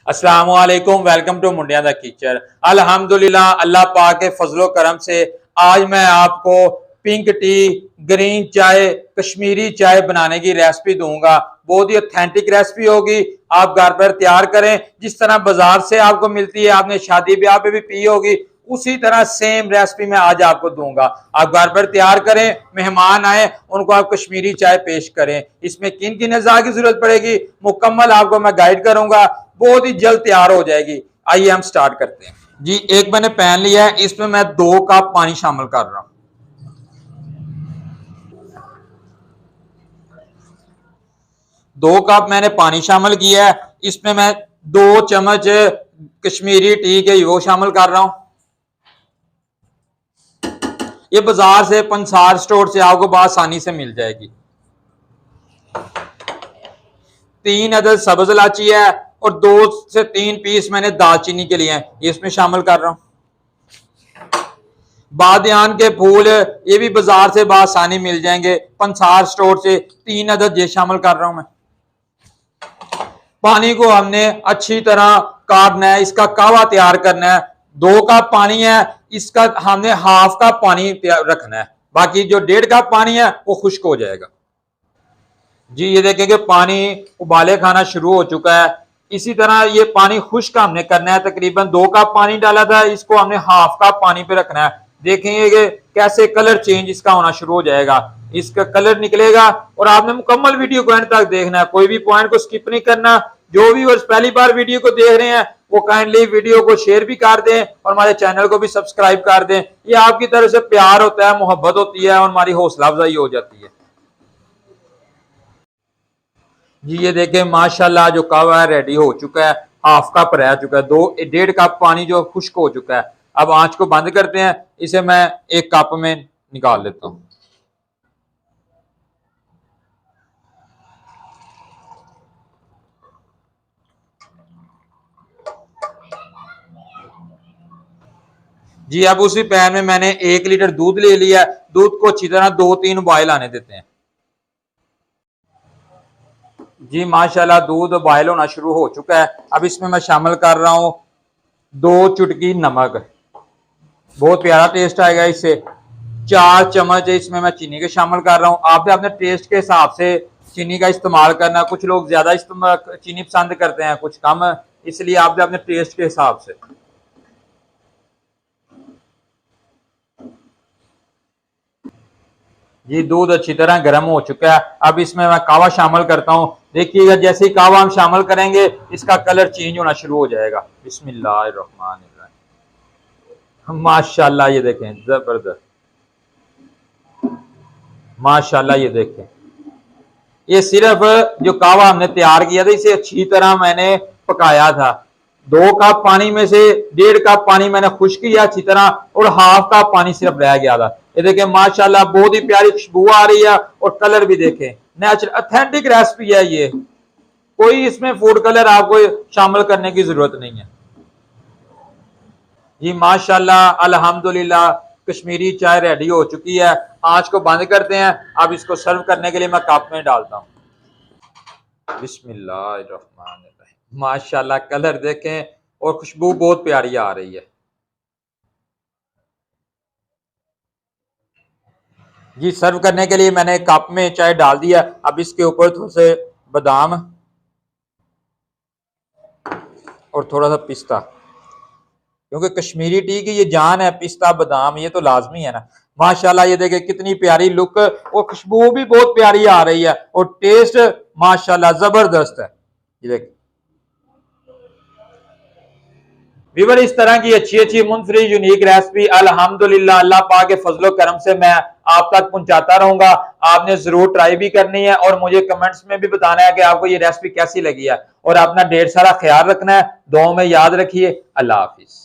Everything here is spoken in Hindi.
अस्सलाम वालेकुम, वेलकम टू मुंडिया द किचन। अल्हम्दुलिल्लाह, अल्लाह पाक के फजलो करम से आज मैं आपको पिंक टी, ग्रीन चाय, कश्मीरी चाय बनाने की रेसिपी दूंगा। बहुत ही ऑथेंटिक रेसिपी होगी। आप घर पर तैयार करें, जिस तरह बाजार से आपको मिलती है, आपने शादी ब्याह पे भी पी होगी, उसी तरह सेम रेसिपी मैं आज आपको दूंगा। आप घर पर तैयार करें, मेहमान आए उनको आप कश्मीरी चाय पेश करें। इसमें किन किन अज़ा की जरूरत पड़ेगी मुकम्मल आपको मैं गाइड करूंगा, बहुत ही जल्द तैयार हो जाएगी। आइए हम स्टार्ट करते हैं। जी, एक मैंने पैन लिया है, इसमें मैं 2 कप पानी शामिल कर रहा हूं। 2 कप मैंने पानी शामिल किया है। इसमें मैं 2 चम्मच कश्मीरी टी के वो शामिल कर रहा हूं। ये बाजार से पंसार स्टोर से आपको आसानी से मिल जाएगी। 3 अदद सब्ज इलायची है और 2 से 3 पीस मैंने दालचीनी के लिए हैं, ये इसमें शामिल कर रहा हूं। बादियान के फूल ये भी बाजार से आसानी मिल जाएंगे, पंसार स्टोर से 3 अदद ये शामिल कर रहा हूं मैं। पानी को हमने अच्छी तरह काटना है, इसका कावा तैयार करना है। 2 कप पानी है, इसका हमने हाफ कप पानी रखना है, बाकी जो 1.5 कप पानी है वो खुश्क हो जाएगा। जी, ये देखें कि पानी उबाले खाना शुरू हो चुका है। इसी तरह ये पानी खुश्क हमने करना है। तकरीबन 2 कप पानी डाला था, इसको हमने हाफ कप पानी पे रखना है। देखेंगे कि कैसे कलर चेंज इसका होना शुरू हो जाएगा, इसका कलर निकलेगा। और आपने मुकम्मल वीडियो को एंड तक देखना है, कोई भी पॉइंट को स्किप नहीं करना। जो भी पहली बार वीडियो को देख रहे हैं वो काइंडली वीडियो को शेयर भी कर दें और हमारे चैनल को भी सब्सक्राइब कर दें। ये आपकी तरफ से प्यार होता है, मोहब्बत होती है और हमारी हौसला अफजाई हो जाती है। जी, ये देखें माशाल्लाह जो कावा है रेडी हो चुका है, हाफ कप रह चुका है, 1.5 कप पानी जो खुश्क हो चुका है। अब आंच को बंद करते हैं, इसे मैं 1 कप में निकाल लेता हूं। जी, अब उसी पैन में मैंने 1 लीटर दूध ले लिया। दूध को अच्छी तरह 2-3 बॉयल आने देते हैं। जी, माशाल्लाह दूध बॉयल होना शुरू हो चुका है। अब इसमें मैं शामिल कर रहा हूं 2 चुटकी नमक, बहुत प्यारा टेस्ट आएगा इससे। 4 चम्मच इसमें मैं चीनी के शामिल कर रहा हूँ। आपने अपने टेस्ट के हिसाब से चीनी का इस्तेमाल करना है। कुछ लोग ज्यादा चीनी पसंद करते हैं, कुछ कम, इसलिए आपने अपने टेस्ट के हिसाब से। जी, दूध अच्छी तरह गर्म हो चुका है। अब इसमें मैं कावा शामिल करता हूँ। देखिएगा जैसे ही कावा हम शामिल करेंगे इसका कलर चेंज होना शुरू हो जाएगा। बिस्मिल्लाहिर्रहमानिर्रहीम। माशाल्लाह, ये देखें जबरदस्त। माशाल्लाह, ये देखें, ये सिर्फ जो कावा हमने तैयार किया था इसे अच्छी तरह मैंने पकाया था। 2 कप पानी में से 1.5 कप पानी मैंने खुश्क किया अच्छी तरह और हाफ कप पानी सिर्फ रह गया था। ये देखें माशाल्लाह बहुत ही प्यारी खुशबू आ रही है और कलर भी देखें नेचुरल ऑथेंटिक रेसिपी है ये। कोई इसमें फूड कलर आपको शामिल करने की जरूरत नहीं है। जी, माशाल्लाह अल्हम्दुलिल्लाह कश्मीरी चाय रेडी हो चुकी है। आंच को बंद करते हैं। अब इसको सर्व करने के लिए मैं कप में डालता हूँ। बिस्मिल्लाहिर्रहमानिर्रहीम। माशाल्लाह कलर देखें और खुशबू बहुत प्यारी आ रही है। जी, सर्व करने के लिए मैंने कप में चाय डाल दिया। अब इसके ऊपर थोड़े से बादाम और थोड़ा सा पिस्ता, क्योंकि कश्मीरी टी की ये जान है, पिस्ता बादाम ये तो लाजमी है ना। माशाल्लाह, ये देखें कितनी प्यारी लुक और खुशबू भी बहुत प्यारी आ रही है और टेस्ट माशाल्लाह जबरदस्त है। ये देखें व्यूअर, इस तरह की अच्छी अच्छी मुनफरी यूनिक रेसिपी अल्हम्दुलिल्लाह अल्लाह पाक के फजलो करम से मैं आप तक पहुंचाता रहूंगा। आपने जरूर ट्राई भी करनी है और मुझे कमेंट्स में भी बताना है कि आपको ये रेसिपी कैसी लगी है। और अपना ढेर सारा ख्याल रखना है। दुआओं में याद रखिए। अल्लाह हाफिज।